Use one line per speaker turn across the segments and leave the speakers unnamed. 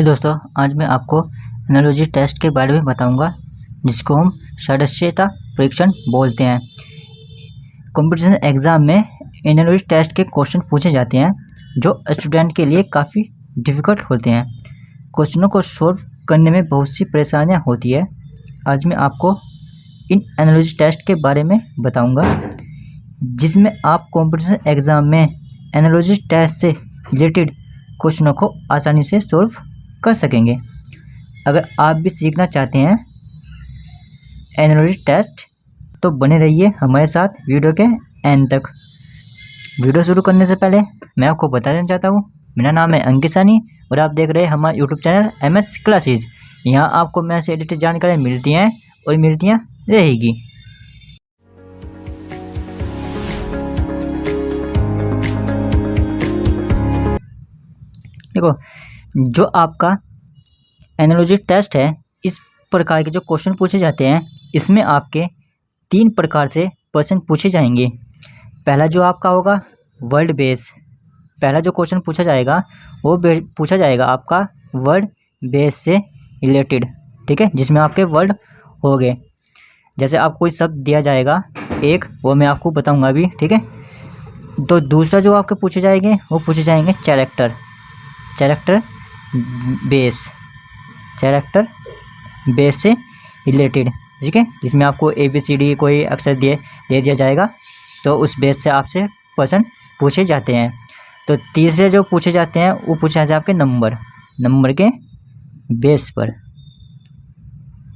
Hello दोस्तों, आज मैं आपको एनालॉजी टेस्ट के बारे में बताऊंगा, जिसको हम सदस्यता परीक्षण बोलते हैं। कंपटीशन एग्ज़ाम में एनालॉजी टेस्ट के क्वेश्चन पूछे जाते हैं जो स्टूडेंट के लिए काफ़ी डिफ़िकल्ट होते हैं। क्वेश्चनों को सॉल्व करने में बहुत सी परेशानियां होती है। आज मैं आपको इन एनालॉजी टेस्ट के बारे में बताऊंगा, जिसमें आप कंपटीशन एग्ज़ाम में एनालॉजी टेस्ट से रिलेटेड क्वेश्चनों को आसानी से सॉल्व कर सकेंगे। अगर आप भी सीखना चाहते हैं एनालॉजी टेस्ट, तो बने रहिए हमारे साथ वीडियो के एंड तक। वीडियो शुरू करने से पहले मैं आपको बता देना चाहता हूँ, मेरा नाम है अंकित सानी और आप देख रहे हैं हमारा यूट्यूब चैनल MS क्लासेज। यहाँ आपको मैथ से रिलेटेड जानकारी मिलती हैं और मिलती रहेगी। देखो, जो आपका एनालॉजी टेस्ट है, इस प्रकार के जो क्वेश्चन पूछे जाते हैं, इसमें आपके 3 प्रकार से प्रश्न पूछे जाएंगे। पहला जो आपका होगा वर्ड बेस। पहला जो क्वेश्चन पूछा जाएगा वो पूछा जाएगा आपका वर्ड बेस से रिलेटेड, ठीक है, जिसमें आपके वर्ड हो गए। जैसे आपको कोई शब्द दिया जाएगा एक, वो मैं आपको बताऊंगा अभी, ठीक है। तो दूसरा जो आपके पूछे जाएंगे वो पूछे जाएंगे कैरेक्टर बेस से रिलेटेड, ठीक है, जिसमें आपको ABCD कोई अक्षर दे दिया जाएगा, तो उस बेस से आपसे प्रश्न पूछे जाते हैं। तो तीसरे जो पूछे जाते हैं वो पूछा जाता है आपके नंबर के बेस पर,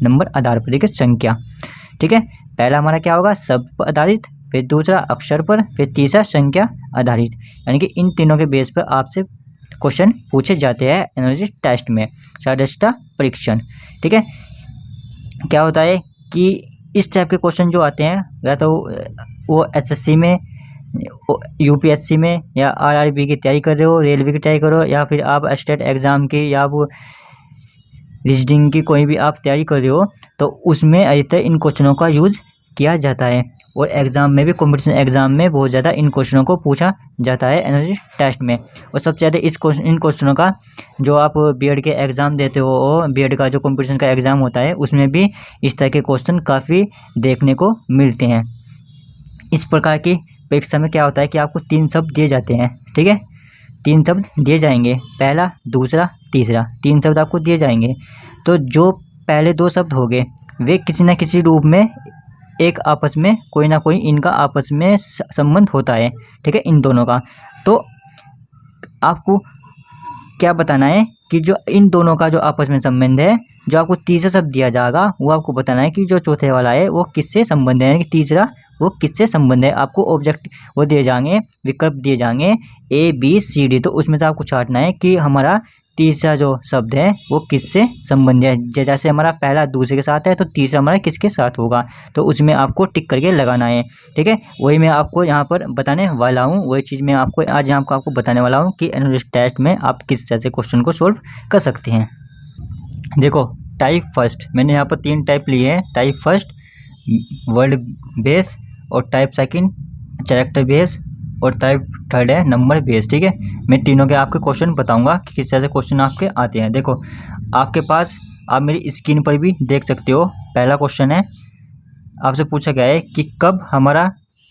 नंबर आधार पर, ठीक है, संख्या, ठीक है। पहला हमारा क्या होगा, शब्द पर आधारित, फिर दूसरा अक्षर पर, फिर तीसरा संख्या आधारित। यानी कि इन तीनों के बेस पर आपसे क्वेश्चन पूछे जाते हैं एनालॉजी टेस्ट में, सदस्यता परीक्षण, ठीक है। क्या होता है कि इस टाइप के क्वेश्चन जो आते हैं, या तो वो SSC में, UPSC में, या RRB की तैयारी कर रहे हो, रेलवे की तैयारी करो, या फिर आप स्टेट एग्ज़ाम की या आप रीजनिंग की कोई भी आप तैयारी कर रहे हो, तो उसमें अधिकतर इन क्वेश्चनों का यूज़ किया जाता है। और एग्ज़ाम में भी, कंपटीशन एग्ज़ाम में बहुत ज़्यादा इन क्वेश्चनों को पूछा जाता है एनालॉजी टेस्ट में। और सबसे ज़्यादा इन क्वेश्चनों का जो आप BED के एग्ज़ाम देते हो, BED का जो कंपटीशन का एग्ज़ाम होता है, उसमें भी इस तरह के क्वेश्चन काफ़ी देखने को मिलते हैं। इस प्रकार की परीक्षा में क्या होता है कि आपको 3 शब्द दिए जाते हैं, ठीक है, 3 शब्द दिए जाएंगे, पहला, दूसरा, तीसरा, 3 शब्द आपको दिए जाएंगे। तो जो पहले 2 शब्द हो गए, वे किसी न किसी रूप में एक आपस में कोई ना कोई इनका आपस में संबंध होता है, ठीक है, इन दोनों का। तो आपको क्या बताना है कि जो इन दोनों का जो आपस में संबंध है, जो आपको तीसरा शब्द दिया जाएगा, वो आपको बताना है कि जो चौथे वाला है वो किससे संबंध है, यानी कि तीसरा वो किससे संबंध है। आपको ऑब्जेक्ट वो दिए जाएंगे, विकल्प दिए जाएंगे ABCD, तो उसमें से आपको छांटना है कि हमारा तीसरा जो शब्द है वो किससे संबंध है। जैसे हमारा पहला दूसरे के साथ है, तो तीसरा हमारा किसके साथ होगा, तो उसमें आपको टिक करके लगाना है, ठीक है। वही मैं आपको यहाँ पर बताने वाला हूँ, वही चीज़ मैं आपको आज यहाँ आपको बताने वाला हूँ कि एनालॉजी टेस्ट में आप किस तरह से क्वेश्चन को सोल्व कर सकते हैं। देखो, टाइप फर्स्ट, मैंने यहाँ पर 3 टाइप लिए हैं, टाइप फर्स्ट वर्ड बेस, और टाइप सेकंड कैरेक्टर बेस, और टाइप थर्ड है नंबर बेस, ठीक है। मैं तीनों के आपके क्वेश्चन बताऊंगा कि किस तरह से क्वेश्चन आपके आते हैं। देखो, आपके पास, आप मेरी स्क्रीन पर भी देख सकते हो, पहला क्वेश्चन है, आपसे पूछा गया है कि कब हमारा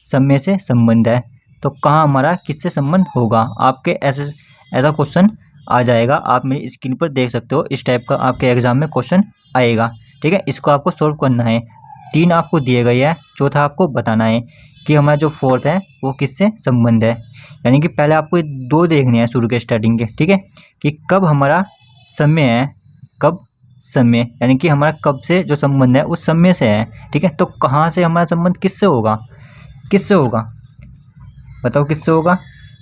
समय से संबंध है, तो कहाँ हमारा किससे संबंध होगा। आपके ऐसा क्वेश्चन आ जाएगा, आप मेरी स्क्रीन पर देख सकते हो, इस टाइप का आपके एग्जाम में क्वेश्चन आएगा, ठीक है। इसको आपको सोल्व करना है। 3 आपको दिए गए हैं, चौथा आपको बताना है कि हमारा जो फोर्थ है वो किससे संबंध है। यानी कि पहले आपको 2 देखने हैं शुरू के स्टार्टिंग के, ठीक है, कि कब हमारा समय है, कब समय, यानी कि हमारा कब से जो संबंध है उस समय से है, ठीक है। तो कहाँ से हमारा संबंध किससे होगा, बताओ किससे होगा।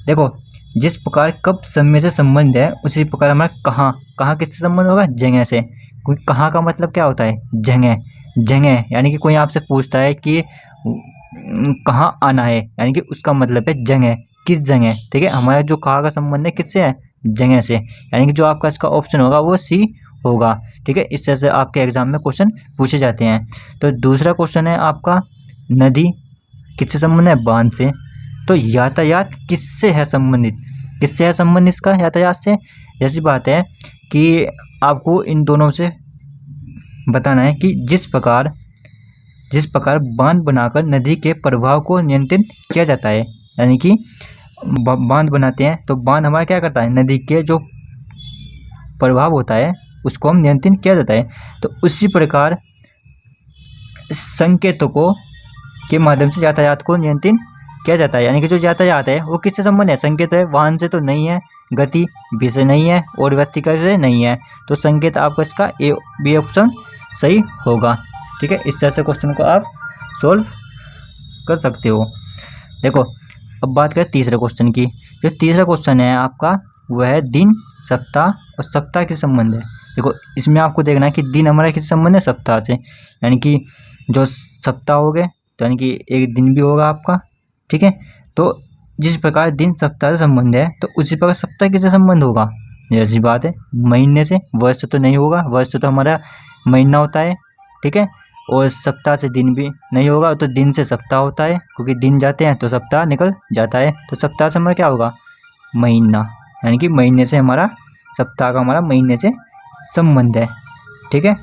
देखो, जिस प्रकार कब समय से संबंध है, उसी प्रकार हमारा कहाँ किससे संबंध होगा, जगह से। कोई कहाँ का मतलब क्या होता है, जगह, यानी कि कोई आपसे पूछता है कि कहाँ आना है, यानी कि उसका मतलब है जगह, किस जगह, ठीक है। हमारा जो कहाँ का संबंध है किससे है, जगह से, यानी कि जो आपका इसका ऑप्शन होगा वो C होगा, ठीक है। इस तरह से आपके एग्जाम में क्वेश्चन पूछे जाते हैं। तो दूसरा क्वेश्चन है आपका, नदी किससे संबंध है, बांध से। तो यातायात किससे है संबंधित, इसका यातायात से। जैसी बात है कि आपको इन दोनों से बताना है कि जिस प्रकार बांध बनाकर नदी के प्रवाह को नियंत्रित किया जाता है, यानी कि बांध बनाते हैं तो बांध हमारा क्या करता है, नदी के जो प्रभाव होता है उसको हम नियंत्रित किया जाता है। तो उसी प्रकार संकेतों को के माध्यम से यातायात को नियंत्रित किया जाता है, यानी कि जो यातायात है वो किससे संबंध है, संकेत है, वाहन से तो नहीं है, गति भी से नहीं है और व्यक्ति से नहीं है। तो संकेत आपका इसका ए बी ऑप्शन सही होगा। ठीक है, इस तरह से क्वेश्चन को आप सोल्व कर सकते हो। देखो अब बात करें तीसरे क्वेश्चन की। जो तीसरा क्वेश्चन है आपका वह है दिन, सप्ताह और सप्ताह के संबंध है। देखो इसमें आपको देखना है कि दिन हमारा किस संबंध है, सप्ताह से, यानी कि जो सप्ताह हो गए तो यानी कि एक दिन भी होगा आपका। ठीक है, तो जिस प्रकार दिन सप्ताह से संबंध है तो उसी प्रकार सप्ताह किससे संबंध होगा, जैसी बात है महीने से, वर्ष तो नहीं होगा, वर्ष तो हमारा महीना होता है। ठीक है, और सप्ताह से दिन भी नहीं होगा, तो दिन से सप्ताह होता है, क्योंकि दिन जाते हैं तो सप्ताह निकल जाता है। तो सप्ताह से हमारा क्या होगा, महीना, यानी कि महीने से हमारा, सप्ताह का हमारा महीने से संबंध है। ठीक है,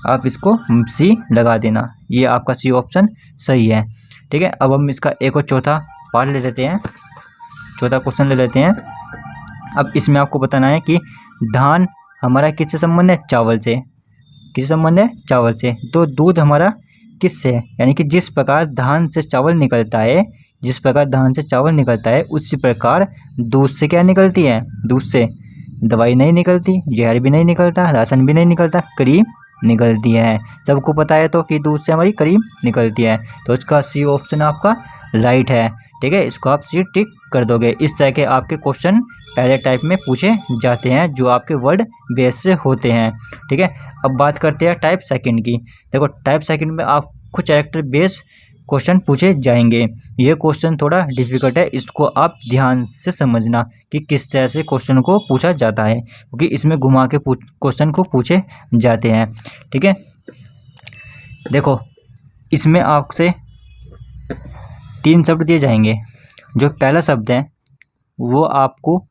आप इसको सी लगा देना, ये आपका सी ऑप्शन सही है। ठीक है, अब हम इसका एक और चौथा पार्ट ले लेते हैं, चौथा क्वेश्चन ले लेते हैं। अब इसमें आपको बताना है कि धान हमारा किससे संबंध है, चावल से। किससे संबंध है, चावल से। तो दूध हमारा किससे, यानी कि जिस प्रकार धान से चावल निकलता है, जिस प्रकार धान से चावल निकलता है उसी प्रकार दूध से क्या निकलती है, दूध से दवाई नहीं निकलती, जहर भी नहीं निकलता, राशन भी नहीं निकलता, क्रीम निकलती है। सबको पता है तो कि दूध से हमारी क्रीम निकलती है। तो इसका सी ऑप्शन आपका राइट है। ठीक है, इसको आप सी टिक कर दोगे। इस तरह के आपके क्वेश्चन पहले टाइप में पूछे जाते हैं जो आपके वर्ड बेस से होते हैं। ठीक है, अब बात करते हैं टाइप सेकंड की। देखो टाइप सेकंड में आपको कैरेक्टर बेस क्वेश्चन पूछे जाएंगे। ये क्वेश्चन थोड़ा डिफिकल्ट है, इसको आप ध्यान से समझना कि किस तरह से क्वेश्चन को पूछा जाता है, क्योंकि इसमें घुमा के क्वेश्चन को पूछे जाते हैं। ठीक है, देखो इसमें आपसे 3 शब्द दिए जाएंगे। जो पहला शब्द है वो आपको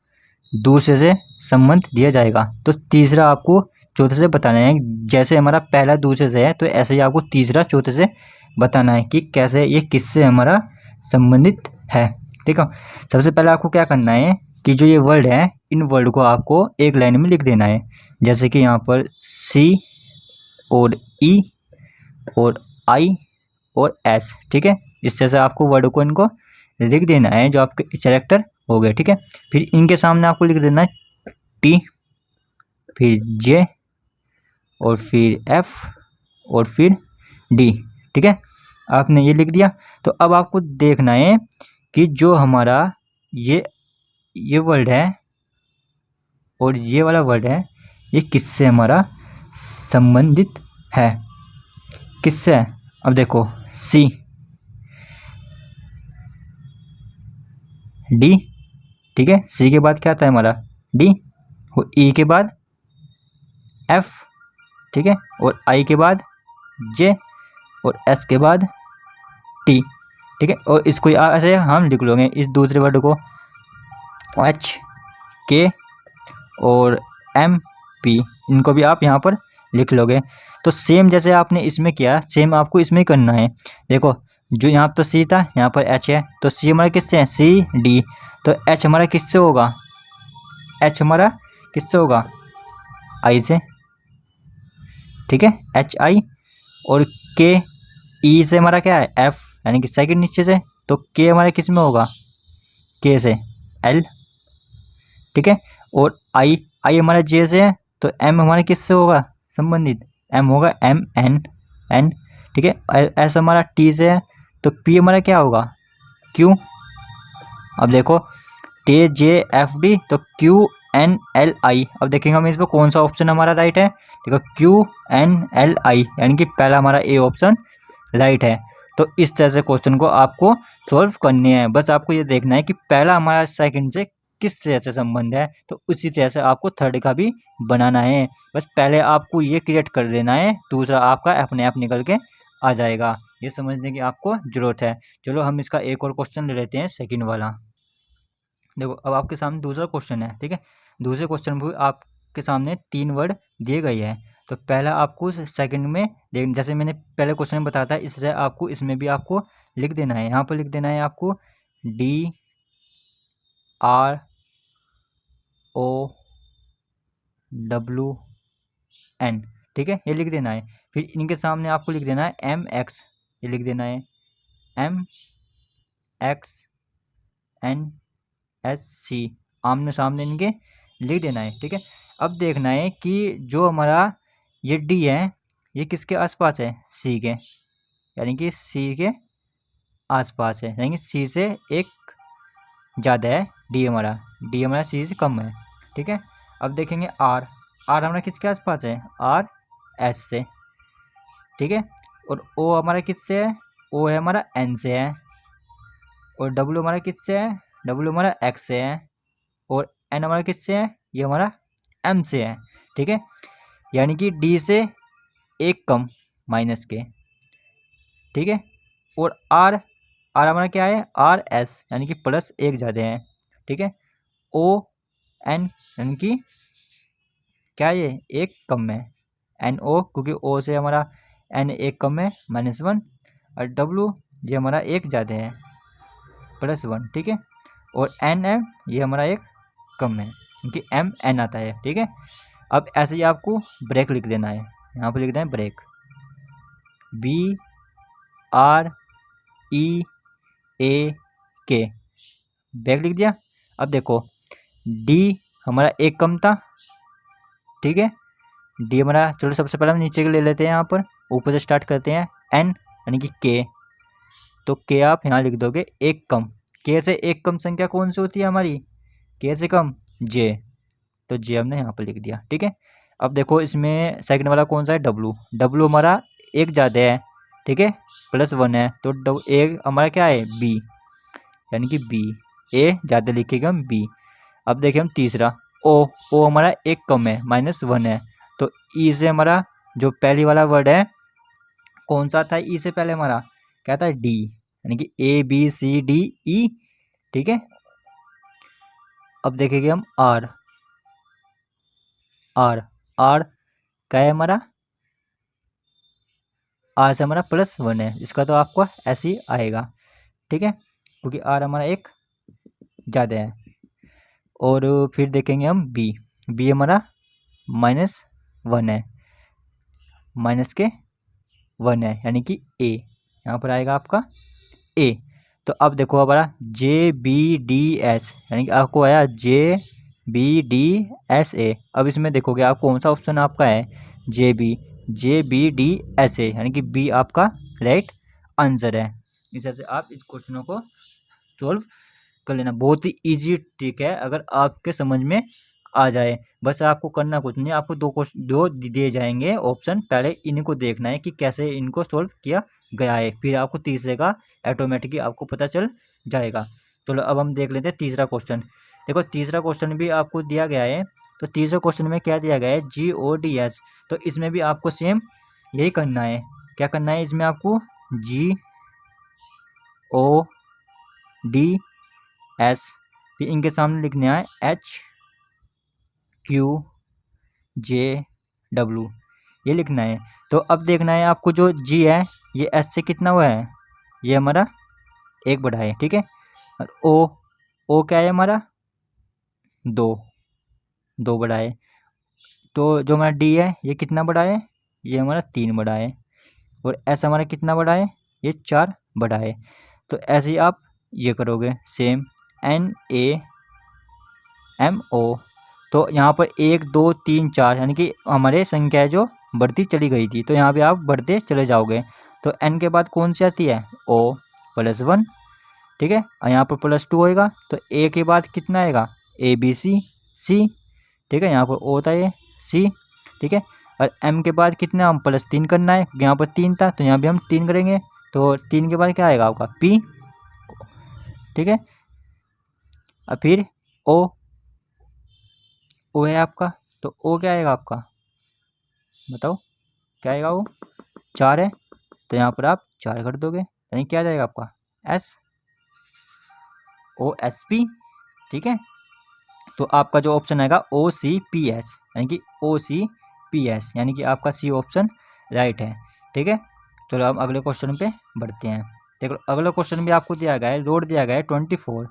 दूसरे से संबंध दिया जाएगा, तो तीसरा आपको चौथे से बताना है। जैसे हमारा पहला दूसरे से है तो ऐसे ही आपको तीसरा चौथे से बताना है कि कैसे ये किससे हमारा संबंधित है। ठीक है, सबसे पहले आपको क्या करना है कि जो ये वर्ड है इन वर्ड को आपको एक लाइन में लिख देना है। जैसे कि यहाँ पर सी और ई और आई और एस। ठीक है, इस तरह से आपको वर्ड को इनको लिख देना है जो आपके कैरेक्टर हो गए। ठीक है, फिर इनके सामने आपको लिख देना है टी, फिर जे और फिर एफ और फिर डी। ठीक है, आपने ये लिख दिया। तो अब आपको देखना है कि जो हमारा ये वर्ड है और ये वाला वर्ड है ये किससे हमारा संबंधित है, किससे। अब देखो सी, डी। ठीक है, सी के बाद क्या आता है हमारा डी, और ई के बाद एफ। ठीक है, और आई के बाद जे और एस के बाद टी। ठीक है, और इसको ऐसे हम लिख लोगे इस दूसरे वर्ड को एच के और एम पी, इनको भी आप यहाँ पर लिख लोगे। तो सेम जैसे आपने इसमें किया सेम आपको इसमें करना है। देखो जो यहाँ पर सी था यहाँ पर एच है, तो सी हमारा किससे है, सी डी। तो एच हमारा किससे होगा, एच हमारा किससे होगा, आई से। ठीक है, एच आई। और के ई से हमारा क्या है, एफ, यानी कि सेकंड नीचे से। तो के हमारा किस में होगा, के से एल। ठीक है, और आई हमारा जे से है, तो एम हमारा किससे होगा संबंधित, एम होगा एम एन एन। ठीक है, एस हमारा टी से है, तो पी हमारा क्या होगा क्यू। अब देखो टी जे एफ डी, तो क्यू एन एल आई। अब देखेंगे हम इस पर कौन सा ऑप्शन हमारा राइट है। देखो क्यू एन एल आई, यानी कि पहला हमारा ए ऑप्शन राइट है। तो इस तरह से क्वेश्चन को आपको सॉल्व करने हैं। बस आपको ये देखना है कि पहला हमारा सेकंड से किस तरह से संबंध है, तो उसी तरह से आपको थर्ड का भी बनाना है। बस पहले आपको ये क्रिएट कर देना है, दूसरा आपका अपने आप निकल के आ जाएगा। ये समझने की आपको ज़रूरत है। चलो हम इसका एक और क्वेश्चन ले लेते हैं, सेकंड वाला। देखो अब आपके सामने दूसरा क्वेश्चन है। ठीक है, दूसरे क्वेश्चन में आप आपके सामने 3 वर्ड दिए गए हैं, तो पहला आपको सेकंड में देख, जैसे मैंने पहले क्वेश्चन में बताया था, इसलिए आपको इसमें भी आपको लिख देना है। यहाँ पर लिख देना है आपको DRO, WN, ठीक है, ये लिख देना है। फिर इनके सामने आपको लिख देना है MX, ये लिख देना है MXNSC, आमने सामने इनके लिख देना है, ठीक है। अब देखना है कि जो हमारा ये D है ये किसके आसपास है, C के, यानी कि C के आसपास है, यानी कि C से एक ज़्यादा है, D हमारा C से कम है, ठीक है। अब देखेंगे R हमारा किसके आसपास है, R S से, ठीक है। और O हमारा किससे है, O है हमारा N से है। और W हमारा किससे है, W हमारा X से है। और N हमारा किससे है, ये हमारा M से है, ठीक है। यानी कि D से एक कम माइनस के, ठीक है। और R हमारा क्या है, RS, यानी कि प्लस एक ज़्यादा है, ठीक है। ON यानी कि क्या है, ये एक कम है, NO क्योंकि O से हमारा N एक कम है -1, और W ये हमारा एक ज़्यादा है +1, ठीक है। और NM ये हमारा एक कम है क्योंकि MN आता है, ठीक है। अब ऐसे ही आपको ब्रेक लिख देना है, यहाँ पर लिख देना है ब्रेक, BREAK, ब्रेक लिख दिया। अब देखो D हमारा एक कम था, ठीक है। D हमारा, चलो सबसे पहले हम नीचे के ले लेते हैं, यहाँ पर ऊपर से स्टार्ट करते हैं। N यानी कि K, तो K आप यहाँ लिख दोगे एक कम, K से एक कम संख्या कौन सी होती है हमारी, K से कम J, तो J हमने यहाँ पर लिख दिया, ठीक है। अब देखो इसमें सेकंड वाला कौन सा है, W हमारा एक ज़्यादा है, ठीक है, +1 है, तो एक हमारा क्या है, B, यानी कि B, A ज़्यादा लिखेगा हम B। अब देखिए हम तीसरा O हमारा एक कम है -1 है, तो E से हमारा जो पहली वाला वर्ड है कौन सा था, E से पहले हमारा क्या था, D, यानी कि ABCDE, ठीक है। अब देखेंगे हम R क्या है हमारा, R से हमारा +1 है, इसका तो आपको ऐसे ही आएगा, ठीक है, क्योंकि R हमारा एक ज़्यादा है। और फिर देखेंगे हम B हमारा -1 है, माइनस के 1 है, यानी कि A, यहाँ पर आएगा आपका A। तो अब देखो हमारा JBDS, यानी कि आपको आया JBDSA। अब इसमें देखोगे आप कौन सा ऑप्शन आपका है, JBDSA, यानी कि B आपका राइट आंसर है। इस तरह से आप इस क्वेश्चनों को सॉल्व कर लेना, बहुत ही इजी ट्रिक है, अगर आपके समझ में आ जाए। बस आपको करना कुछ नहीं, आपको दो दिए जाएंगे ऑप्शन, पहले इनको देखना है कि कैसे इनको सॉल्व किया गया है, फिर आपको तीसरे का ऑटोमेटिकली आपको पता चल जाएगा। चलो अब हम देख लेते हैं तीसरा क्वेश्चन। देखो तीसरा क्वेश्चन भी आपको दिया गया है, तो तीसरे क्वेश्चन में क्या दिया गया है, GODS, तो इसमें भी आपको सेम यही करना है। क्या करना है इसमें आपको, GODS, फिर इनके सामने लिखना है HQJW, ये लिखना है। तो अब देखना है आपको जो G है ये S से कितना हुआ है, ये हमारा एक बढ़ा है, ठीक है। और O क्या है हमारा, 2 बढ़ा है। तो जो हमारा D है ये कितना बड़ा है, ये हमारा 3 बड़ा है। और S हमारा कितना बड़ा है, ये 4 बड़ा है। तो ऐसे ही आप ये करोगे सेम, NAMO, तो यहाँ पर 1 2 3 4 यानी कि हमारे संख्या जो बढ़ती चली गई थी, तो यहाँ पे आप बढ़ते चले जाओगे। तो N के बाद कौन सी आती है, O +1, ठीक है। और यहाँ पर +2 होएगा, तो A के बाद कितना आएगा, ABCC, ठीक है, यहाँ पर O होता है C, ठीक है। और M के बाद कितना, हम +3 करना है, यहाँ पर 3 था तो यहाँ भी हम 3 करेंगे, तो 3 के बाद क्या आएगा आपका P, ठीक है। और फिर O है आपका, तो O क्या आएगा आपका, बताओ क्या आएगा, वो 4 है, तो यहाँ पर आप 4 कर दोगे, यानी क्या जाएगा आपका SOSP, ठीक है। तो आपका जो ऑप्शन आएगा OCPS, यानी कि OCPS, यानी कि आपका सी ऑप्शन राइट है। ठीक है, चलो अब अगले क्वेश्चन पे बढ़ते हैं। देखो अगला क्वेश्चन भी आपको दिया गया है, रोड दिया गया है 24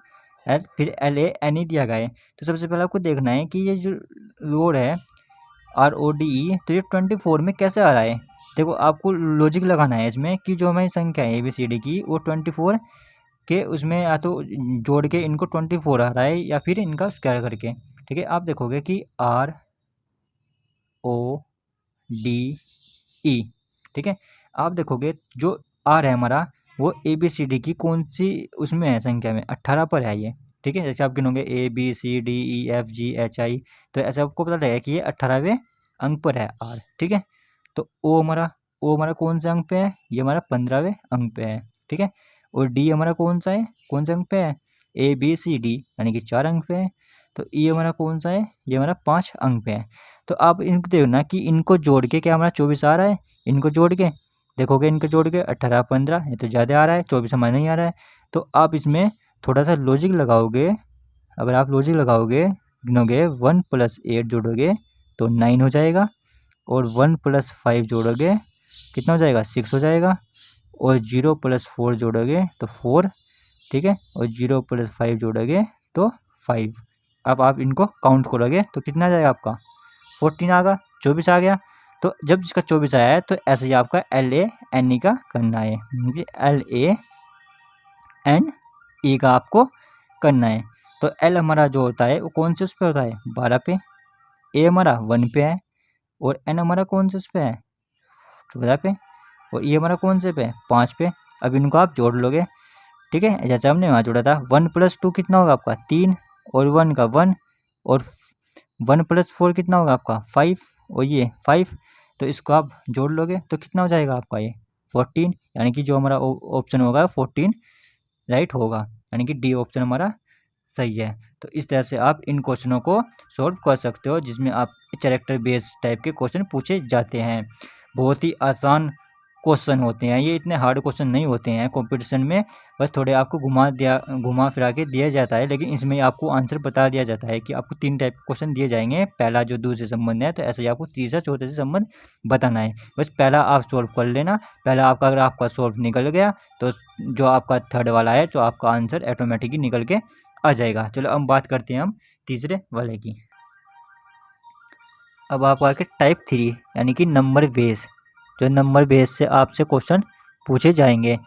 है, फिर LANE दिया गया है। तो सबसे पहले आपको देखना है कि ये जो रोड है RODE, तो ये 24 में कैसे आ रहा है। देखो आपको लॉजिक लगाना है इसमें कि जो हमारी संख्या है ABCD की, वो 24 के उसमें या तो जोड़ के इनको 24 आ रहा है या फिर इनका स्क्वायर करके। ठीक है, आप देखोगे कि RODE, ठीक है, आप देखोगे जो R है हमारा वो ABCD की कौन सी उसमें है संख्या में, 18 पर है ये। ठीक है, जैसे आप गिनोगे ABCDEFGHI, तो ऐसे आपको पता लगेगा कि ये 18वें अंक पर है R। ठीक है, तो O हमारा कौन से अंक पे है, ये हमारा 15वें अंक पे है। ठीक है, और D हमारा कौन सा है, कौन से अंक पे है, ABCD यानी कि 4 अंक पे है। तो E हमारा कौन सा है, ये हमारा 5 अंक पे है। तो आप इनको देखना कि इनको जोड़ के क्या हमारा 24 आ रहा है, इनको जोड़ के देखोगे, इनको जोड़ के 18 15, ये तो ज़्यादा आ रहा है, 24 हमारा नहीं आ रहा है। तो आप इसमें थोड़ा सा लॉजिक लगाओगे। अगर आप लॉजिक लगाओगे, गिनोगे 1 + 8 जोड़ोगे तो 9 हो जाएगा, और 1 + 5 जोड़ोगे कितना हो जाएगा, 6 हो जाएगा, और 0 + 4 जोड़ोगे तो 4। ठीक है, और 0 + 5 जोड़ोगे तो 5। अब आप इनको काउंट करोगे तो कितना आ जाएगा आपका, 14 आ गया, 24 आ गया। तो जब इसका 24 आया है तो ऐसे ही आपका LANE का करना है, LANE का आपको करना है। तो L हमारा जो होता है वो कौन से उस पे होता है, 12 पे, A हमारा 1 पे है, और N हमारा कौन से उस पे है, 14 पे, और E हमारा कौन से पे है, 5 पे। अब इनको आप जोड़ लोगे। ठीक है, जैसे हमने वहाँ जोड़ा था, 1 + 2 कितना होगा आपका, 3, और 1 का 1, और 1 + 4 कितना होगा आपका, 5, और ये 5। तो इसको आप जोड़ लोगे तो कितना हो जाएगा आपका, ये 14, यानी कि जो हमारा ऑप्शन होगा 14 राइट होगा, यानी कि D ऑप्शन हमारा सही है। तो इस तरह से आप इन क्वेश्चनों को सॉल्व कर सकते हो, जिसमें आप कैरेक्टर बेस्ड टाइप के क्वेश्चन पूछे जाते हैं। बहुत ही आसान क्वेश्चन होते हैं ये, इतने हार्ड क्वेश्चन नहीं होते हैं कंपटीशन में, बस थोड़े आपको घुमा फिरा के दिया जाता है। लेकिन इसमें आपको आंसर बता दिया जाता है कि आपको 3 टाइप के क्वेश्चन दिए जाएंगे, पहला जो दूसरे संबंध है, तो ऐसे ही आपको तीसरा चौथे से संबंध बताना है। बस पहला आप सॉल्व कर लेना, पहला आपका अगर आपका सॉल्व निकल गया तो जो आपका थर्ड वाला है, जो आपका आंसर ऑटोमेटिकली निकल के आ जाएगा। चलो अब बात करते हैं हम तीसरे वाले की। अब आप आके टाइप 3 यानी कि नंबर बेस, जो नंबर बेस से आपसे क्वेश्चन पूछे जाएंगे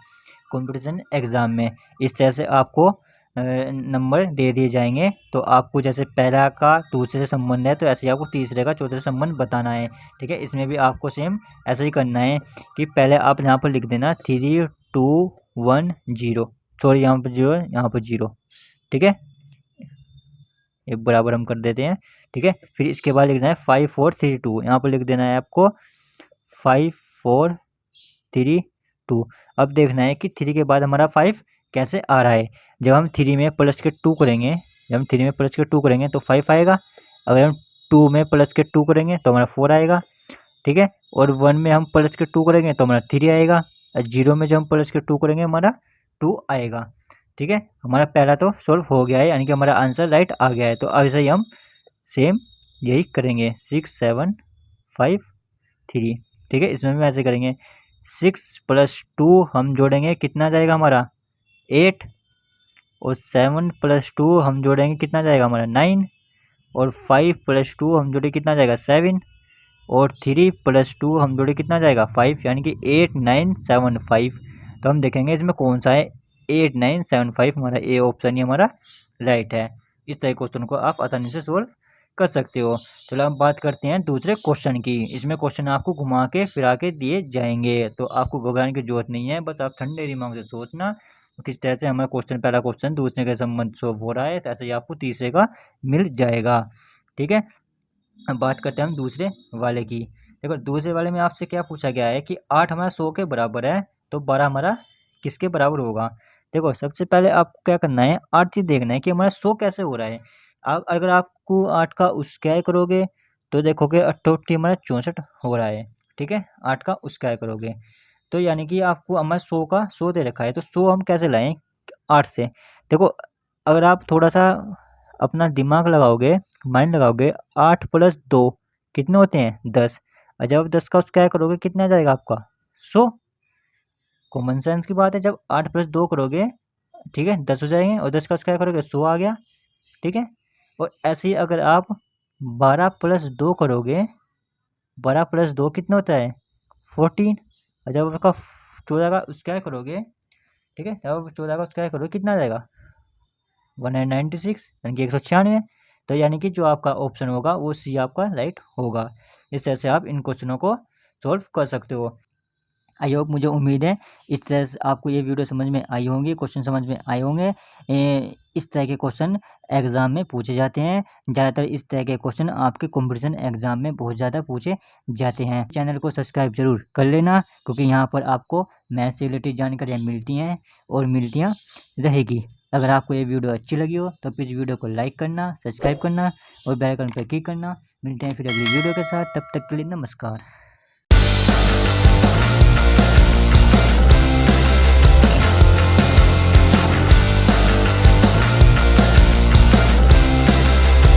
कंपटीशन एग्ज़ाम में। इस तरह से आपको नंबर दे दिए जाएंगे, तो आपको जैसे पहला का दूसरे से संबंध है, तो ऐसे ही आपको तीसरे का चौथे से संबंध बताना है। ठीक है, इसमें भी आपको सेम ऐसे ही करना है कि पहले आप यहाँ पर लिख देना 3 2 1 0, सॉरी यहाँ पर 0, यहाँ पर 0। ठीक है, ये बराबर हम कर देते हैं। ठीक है, फिर इसके बाद लिखना है 5 4 3 2, यहाँ पर लिख देना है आपको 5 4 3 2। अब देखना है कि 3 के बाद हमारा 5 कैसे आ रहा है। जब हम 3 में प्लस के 2 करेंगे, जब हम 3 में प्लस के 2 करेंगे तो 5 आएगा। अगर हम 2 में प्लस के 2 करेंगे तो हमारा 4 आएगा। ठीक है, और 1 में हम प्लस के 2 करेंगे तो हमारा 3 आएगा, और 0 में जब हम प्लस के 2 करेंगे हमारा 2 आएगा। ठीक है, हमारा पहला तो सॉल्व हो गया है, यानी कि हमारा आंसर राइट आ गया है। तो अब ऐसे ही हम सेम यही करेंगे, 6 7 5 3। ठीक है, इसमें भी ऐसे करेंगे, 6 + 2 हम जोड़ेंगे कितना जाएगा हमारा 8, और 7 + 2 हम जोड़ेंगे कितना जाएगा हमारा 9, और 5 + 2 हम जोड़े कितना जाएगा 7, और 3 + 2 हम जोड़े कितना जाएगा 5, यानी कि 8 9 7 5। तो हम देखेंगे इसमें कौन सा है, 8 9 7 5, हमारा ए ऑप्शन ही हमारा राइट है। इस तरह क्वेश्चन को आप आसानी से सोल्व कर सकते हो। चलो हम बात करते हैं दूसरे क्वेश्चन की। इसमें क्वेश्चन आपको घुमा के फिरा के दिए जाएंगे, तो आपको घबराने की जरूरत नहीं है, बस आप ठंडे दिमाग से सोचना किस तरह से हमारा क्वेश्चन, पहला क्वेश्चन दूसरे के संबंध सॉल्व हो रहा है, तो ऐसे ही आपको तीसरे का मिल जाएगा। ठीक है, अब बात करते हैं हम दूसरे वाले की। देखो दूसरे वाले में आपसे क्या पूछा गया है कि 8 हमारा 100 के बराबर है, तो 12 हमारा किसके बराबर होगा। देखो सबसे पहले आपको क्या करना है, 8 चीज़ देखना है कि हमारा 100 कैसे हो रहा है। अब अगर आपको 8 का स्क्वायर करोगे तो देखोगे 88 हमारा 64 हो रहा है। ठीक है, 8 का स्क्वायर करोगे तो यानी कि आपको हमारा 100 का 100 दे रखा है, तो 100 हम कैसे लाएं 8 से। देखो अगर आप थोड़ा सा अपना दिमाग लगाओगे, माइंड लगाओगे, 8 + 2 कितने होते हैं? 10। और जब 10 का स्क्वायर करोगे कितना आ जाएगा आपका? 100। कॉमन सेंस की बात है, जब 8 + 2 करोगे, ठीक है, 10 हो जाएंगे, और 10 का स्क्वायर करोगे 100 आ गया, ठीक है। और ऐसे ही अगर आप 12 + 2 करोगे, 12 + 2 कितना होता है? 14। और जब उसका 14 का स्क्वायर करोगे, ठीक है, जब 14 का स्क्वायर करोगे कितना आ जाएगा? 196, यानी कि 196। तो यानी कि जो आपका ऑप्शन होगा वो सी आपका राइट होगा। इस तरह से आप इन क्वेश्चनों को सॉल्व कर सकते हो। आई होप, मुझे उम्मीद है इस तरह से आपको ये वीडियो समझ में आई होंगी, क्वेश्चन समझ में आए होंगे। इस तरह के क्वेश्चन एग्ज़ाम में पूछे जाते हैं। ज़्यादातर इस तरह के क्वेश्चन आपके कॉम्पिटिशन एग्ज़ाम में बहुत ज़्यादा पूछे जाते हैं। चैनल को सब्सक्राइब ज़रूर कर लेना, क्योंकि यहाँ पर आपको मैथ्स से रिलेटेड जानकारियाँ मिलती हैं और मिलतियाँ रहेगी। अगर आपको ये वीडियो अच्छी लगी हो तो प्लीज़ वीडियो को लाइक करना, सब्सक्राइब करना और बेल आइकन पर क्लिक करना। मिलते हैं फिर अगली वीडियो के साथ, तब तक के लिए नमस्कार।